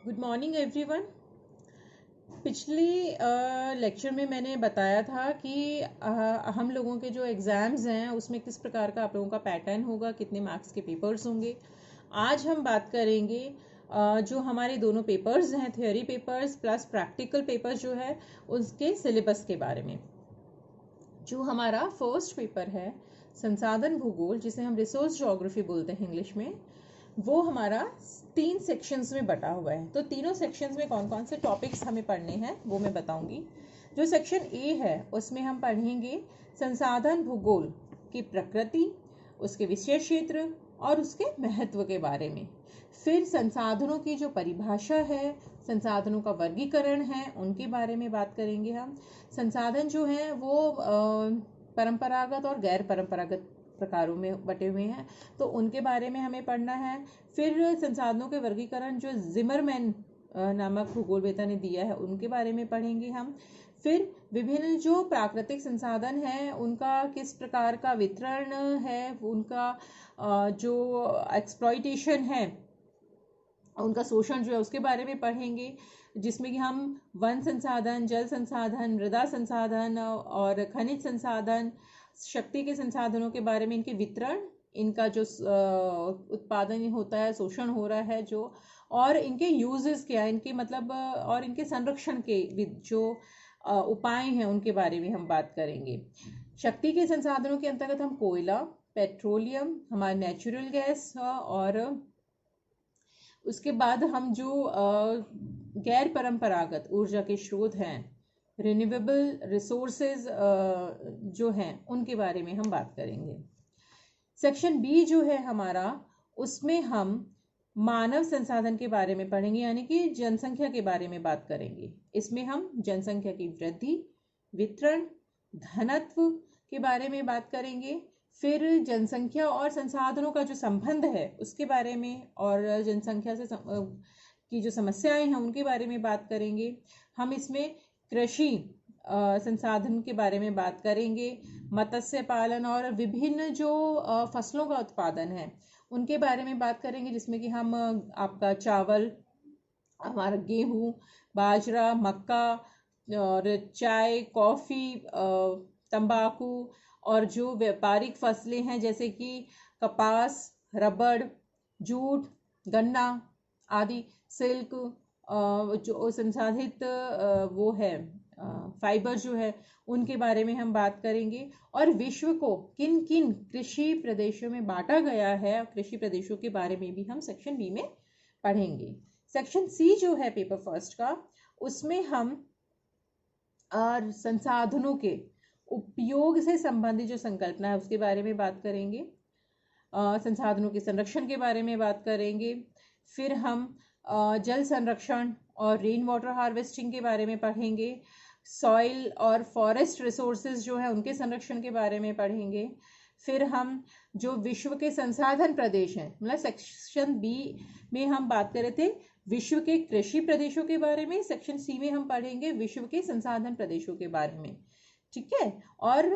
Good morning everyone. पिछली lecture में मैंने बताया था कि हम लोगों के जो एग्ज़ाम्स हैं उसमें किस प्रकार का आप लोगों का पैटर्न होगा, कितने मार्क्स के पेपर्स होंगे। आज हम बात करेंगे जो हमारे दोनों पेपर्स हैं, theory papers plus practical papers जो है उसके सिलेबस के बारे में। जो हमारा फर्स्ट पेपर है संसाधन भूगोल, जिसे हम रिसोर्स ज्योग्राफी बोलते हैं इंग्लिश में, वो हमारा 3 सेक्शंस में बटा हुआ है। तो तीनों सेक्शंस में कौन कौन से टॉपिक्स हमें पढ़ने हैं वो मैं बताऊंगी। जो सेक्शन ए है उसमें हम पढ़ेंगे संसाधन भूगोल की प्रकृति, उसके विषय क्षेत्र और उसके महत्व के बारे में। फिर संसाधनों की जो परिभाषा है, संसाधनों का वर्गीकरण है, उनके बारे में बात करेंगे हम। संसाधन जो हैं वो परंपरागत और गैर परंपरागत प्रकारों में बटे हुए हैं, तो उनके बारे में हमें पढ़ना है। फिर संसाधनों के वर्गीकरण जो जिमरमैन नामक भूगोलवेत्ता ने दिया है उनके बारे में पढ़ेंगे हम। फिर विभिन्न जो प्राकृतिक संसाधन हैं उनका किस प्रकार का वितरण है, उनका जो एक्सप्लॉइटेशन है, उनका शोषण जो है उसके बारे में पढ़ेंगे, जिसमें कि हम वन संसाधन, जल संसाधन, मृदा संसाधन और खनिज संसाधन, शक्ति के संसाधनों के बारे में, इनके वितरण, इनका जो उत्पादन होता है, शोषण हो रहा है जो, और इनके यूजेस क्या है, इनके मतलब और इनके संरक्षण के जो उपाय हैं उनके बारे में हम बात करेंगे। शक्ति के संसाधनों के अंतर्गत हम कोयला, पेट्रोलियम, हमारा नेचुरल गैस, और उसके बाद हम जो गैर परंपरागत ऊर्जा के स्रोत हैं, रिन्यूएबल रिसोर्सेज जो हैं, उनके बारे में हम बात करेंगे। सेक्शन बी जो है हमारा, उसमें हम मानव संसाधन के बारे में पढ़ेंगे, यानी कि जनसंख्या के बारे में बात करेंगे। इसमें हम जनसंख्या की वृद्धि, वितरण, घनत्व के बारे में बात करेंगे। फिर जनसंख्या और संसाधनों का जो संबंध है उसके बारे में, और जनसंख्या से की जो समस्याएं हैं उनके बारे में बात करेंगे। हम इसमें कृषि संसाधन के बारे में बात करेंगे, मत्स्य पालन और विभिन्न जो फसलों का उत्पादन है उनके बारे में बात करेंगे, जिसमें कि हम आपका चावल, हमारा गेहूँ, बाजरा, मक्का और चाय, कॉफ़ी, तंबाकू और जो व्यापारिक फसलें हैं जैसे कि कपास, रबड़, जूट, गन्ना आदि, सिल्क, जो संसाधित वो है फाइबर जो है, उनके बारे में हम बात करेंगे। और विश्व को किन किन कृषि प्रदेशों में बांटा गया है, कृषि प्रदेशों के बारे में भी हम सेक्शन बी में पढ़ेंगे। सेक्शन सी जो है पेपर फर्स्ट का, उसमें हम संसाधनों के उपयोग से संबंधित जो संकल्पना है उसके बारे में बात करेंगे, संसाधनों के संरक्षण के बारे में बात करेंगे। फिर हम जल संरक्षण और रेन वाटर हार्वेस्टिंग के बारे में पढ़ेंगे, सॉइल और फॉरेस्ट रिसोर्सेज जो है उनके संरक्षण के बारे में पढ़ेंगे। फिर हम जो विश्व के संसाधन प्रदेश हैं, मतलब सेक्शन बी में हम बात कर रहे थे विश्व के कृषि प्रदेशों के बारे में, सेक्शन सी में हम पढ़ेंगे विश्व के संसाधन प्रदेशों के बारे में, ठीक है। और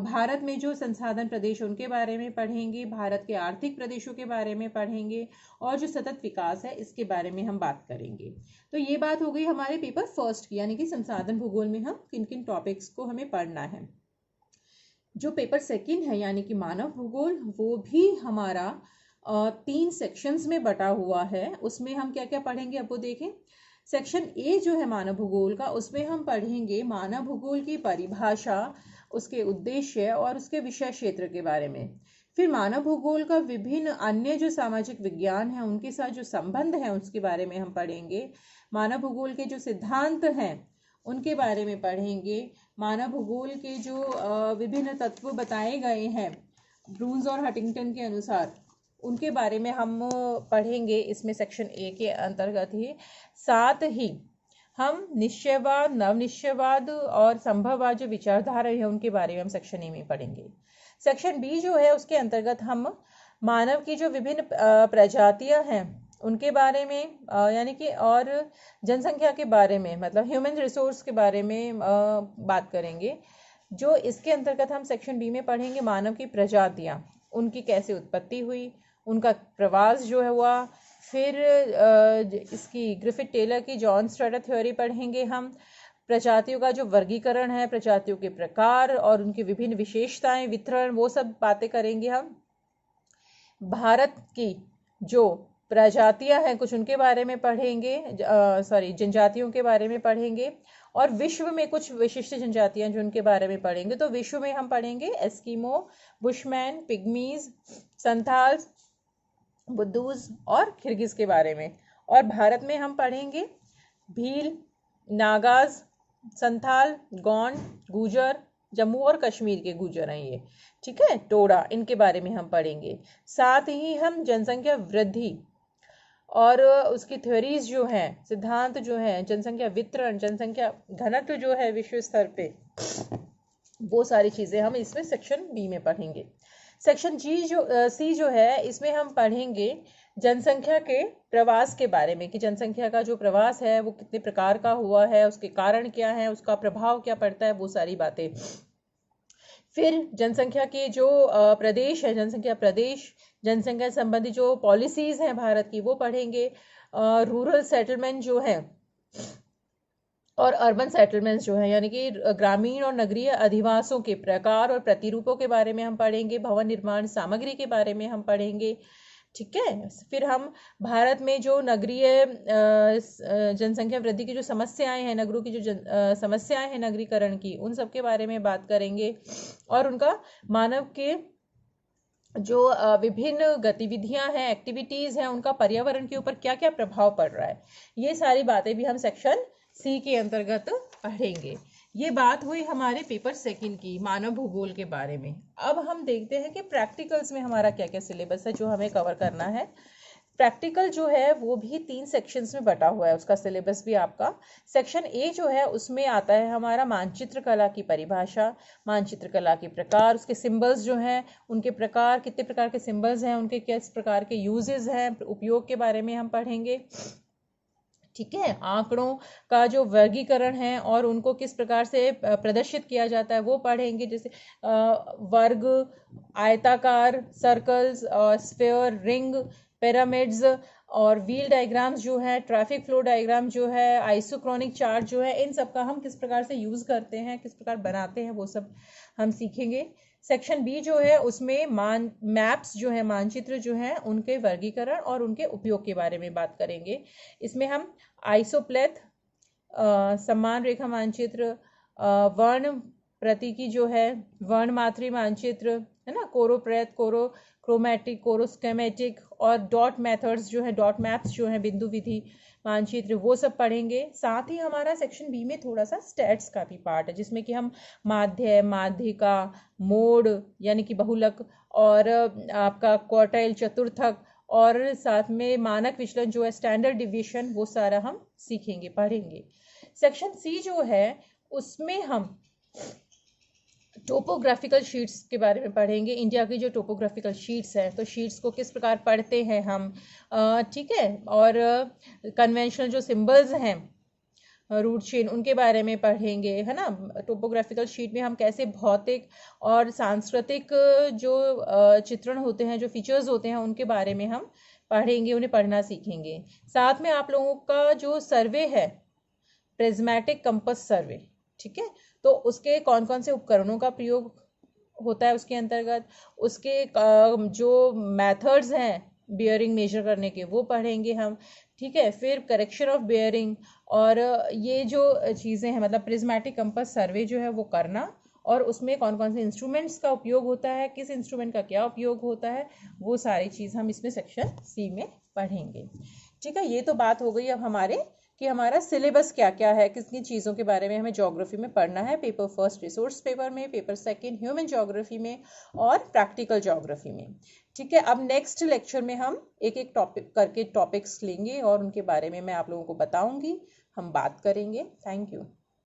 भारत में जो संसाधन प्रदेश उनके बारे में पढ़ेंगे, भारत के आर्थिक प्रदेशों के बारे में पढ़ेंगे, और जो सतत विकास है इसके बारे में हम बात करेंगे। तो ये बात हो गई हमारे पेपर फर्स्ट की, यानी कि संसाधन भूगोल में हम किन किन टॉपिक्स को हमें पढ़ना है। जो पेपर सेकंड है यानी कि मानव भूगोल, वो भी हमारा 3 सेक्शंस में बटा हुआ है। उसमें हम क्या क्या पढ़ेंगे अब वो देखें। सेक्शन ए जो है मानव भूगोल का, उसमें हम पढ़ेंगे मानव भूगोल की परिभाषा, उसके उद्देश्य और उसके विषय क्षेत्र के बारे में। फिर मानव भूगोल का विभिन्न अन्य जो सामाजिक विज्ञान है उनके साथ जो संबंध है उसके बारे में हम पढ़ेंगे। मानव भूगोल के जो सिद्धांत हैं उनके बारे में पढ़ेंगे। मानव भूगोल के जो विभिन्न तत्व बताए गए हैं ब्रून्स और हंटिंगटन के अनुसार, उनके बारे में हम पढ़ेंगे इसमें सेक्शन ए के अंतर्गत ही। साथ ही हम निश्चयवाद, नवनिश्चयवाद और संभववाद जो विचारधारा है उनके बारे में हम सेक्शन ए में पढ़ेंगे। सेक्शन बी जो है उसके अंतर्गत हम मानव की जो विभिन्न प्रजातियां हैं उनके बारे में, यानी कि और जनसंख्या के बारे में, मतलब ह्यूमन रिसोर्स के बारे में बात करेंगे। जो इसके अंतर्गत हम सेक्शन बी में पढ़ेंगे मानव की प्रजातियां, उनकी कैसे उत्पत्ति हुई, उनका प्रवास जो है हुआ, फिर इसकी ग्रिफिथ टेलर की जॉन स्ट्रेटर थ्योरी पढ़ेंगे हम। प्रजातियों का जो वर्गीकरण है, प्रजातियों के प्रकार और उनकी विभिन्न विशेषताएं, वितरण, वो सब बातें करेंगे हम। भारत की जो प्रजातियां हैं कुछ उनके बारे में पढ़ेंगे, जनजातियों के बारे में पढ़ेंगे। और विश्व में कुछ विशिष्ट जनजातियां जो उनके बारे में पढ़ेंगे। तो विश्व में हम पढ़ेंगे एस्किमो, बुशमैन, पिग्मीज, संथाल, बुद्धूज और किर्गिज के बारे में। और भारत में हम पढ़ेंगे भील, नागाज, संथाल, गोंड, गुजर, जम्मू और कश्मीर के गुजर हैं ये, ठीक है, टोडा, इनके बारे में हम पढ़ेंगे। साथ ही हम जनसंख्या वृद्धि और उसकी थ्योरीज जो हैं, सिद्धांत जो हैं, जनसंख्या वितरण, जनसंख्या घनत्व जो है विश्व स्तर पे, वो सारी चीज़ें हम इसमें सेक्शन बी में पढ़ेंगे। सेक्शन सी जो है इसमें हम पढ़ेंगे जनसंख्या के प्रवास के बारे में, कि जनसंख्या का जो प्रवास है वो कितने प्रकार का हुआ है, उसके कारण क्या है, उसका प्रभाव क्या पड़ता है, वो सारी बातें। फिर जनसंख्या के जो प्रदेश है, जनसंख्या प्रदेश, जनसंख्या संबंधी जो पॉलिसीज हैं भारत की, वो पढ़ेंगे। रूरल सेटलमेंट जो है और अर्बन सेटलमेंट्स जो है, यानी कि ग्रामीण और नगरीय अधिवासों के प्रकार और प्रतिरूपों के बारे में हम पढ़ेंगे। भवन निर्माण सामग्री के बारे में हम पढ़ेंगे, ठीक है। फिर हम भारत में जो नगरीय जनसंख्या वृद्धि की जो समस्याएं हैं, नगरों की जो समस्याएं हैं नगरीकरण की, उन सब के बारे में बात करेंगे। और उनका मानव के जो विभिन्न गतिविधियां हैं, एक्टिविटीज हैं, उनका पर्यावरण के ऊपर क्या क्या प्रभाव पड़ रहा है, ये सारी बातें भी हम सेक्शन सी के अंतर्गत पढ़ेंगे। ये बात हुई हमारे पेपर सेकंड की, मानव भूगोल के बारे में। अब हम देखते हैं कि प्रैक्टिकल्स में हमारा क्या क्या सिलेबस है जो हमें कवर करना है। प्रैक्टिकल जो है वो भी 3 सेक्शंस में बटा हुआ है, उसका सिलेबस भी आपका। सेक्शन ए जो है उसमें आता है हमारा मानचित्र कला की परिभाषा, मानचित्र कला के प्रकार, उसके सिंबल्स जो हैं उनके प्रकार, कितने प्रकार के सिंबल्स हैं, उनके किस प्रकार के यूजेस हैं, उपयोग के बारे में हम पढ़ेंगे, ठीक है। आंकड़ों का जो वर्गीकरण है और उनको किस प्रकार से प्रदर्शित किया जाता है वो पढ़ेंगे, जैसे वर्ग, आयताकार, सर्कल्स, स्फीयर, रिंग, पिरामिड्स और व्हील डायग्राम्स जो है, ट्रैफिक फ्लो डायग्राम जो है, आइसोक्रोनिक चार्ट जो है, इन सब का हम किस प्रकार से यूज करते हैं, किस प्रकार बनाते हैं, वो सब हम सीखेंगे। सेक्शन बी जो है उसमें मैप्स जो है, मानचित्र जो है, उनके वर्गीकरण और उनके उपयोग के बारे में बात करेंगे। इसमें हम आइसोप्लेथ, समान रेखा मानचित्र, वर्ण प्रतीकी जो है, वर्ण मात्री मानचित्र है ना, कोरोप्रेत, क्रोमैटिक, कोरोस्केमेटिक और डॉट मेथड्स जो है, डॉट मैप्स जो है, बिंदु विधि मानचित्र, वो सब पढ़ेंगे। साथ ही हमारा सेक्शन बी में थोड़ा सा स्टैट्स का भी पार्ट है, जिसमें कि हम माध्य, माध्यिका, मोड यानी कि बहुलक, और आपका क्वार्टाइल, चतुर्थक, और साथ में मानक विचलन जो है, स्टैंडर्ड डिविएशन, वो सारा हम सीखेंगे, पढ़ेंगे। सेक्शन सी जो है उसमें हम टोपोग्राफिकल शीट्स के बारे में पढ़ेंगे। इंडिया की जो टोपोग्राफिकल शीट्स हैं, तो शीट्स को किस प्रकार पढ़ते हैं हम, ठीक है। और कन्वेंशनल जो सिंबल्स हैं, रूट चेन, उनके बारे में पढ़ेंगे, है ना। टोपोग्राफिकल शीट में हम कैसे भौतिक और सांस्कृतिक जो चित्रण होते हैं, जो फीचर्स होते हैं, उनके बारे में हम पढ़ेंगे, उन्हें पढ़ना सीखेंगे। साथ में आप लोगों का जो सर्वे है, प्रिज्मेटिक कंपास सर्वे, ठीक है, तो उसके कौन कौन से उपकरणों का प्रयोग होता है उसके अंतर्गत, उसके जो मेथड्स हैं बियरिंग मेजर करने के, वो पढ़ेंगे हम, ठीक है। फिर करेक्शन ऑफ बियरिंग, और ये जो चीज़ें हैं, मतलब प्रिज्मेटिक कंपास सर्वे जो है वो करना, और उसमें कौन कौन से इंस्ट्रूमेंट्स का उपयोग होता है, किस इंस्ट्रूमेंट का क्या उपयोग होता है, वो सारी चीज़ हम इसमें सेक्शन सी में पढ़ेंगे, ठीक है। ये तो बात हो गई अब हमारे कि हमारा सिलेबस क्या क्या है, किस किन चीज़ों के बारे में हमें ज्योग्राफी में पढ़ना है, पेपर फर्स्ट रिसोर्स पेपर में, पेपर सेकंड ह्यूमन ज्योग्राफी में, और प्रैक्टिकल ज्योग्राफी में, ठीक है। अब नेक्स्ट लेक्चर में हम एक एक टॉपिक करके टॉपिक्स लेंगे और उनके बारे में मैं आप लोगों को बताऊंगी, हम बात करेंगे। Thank you.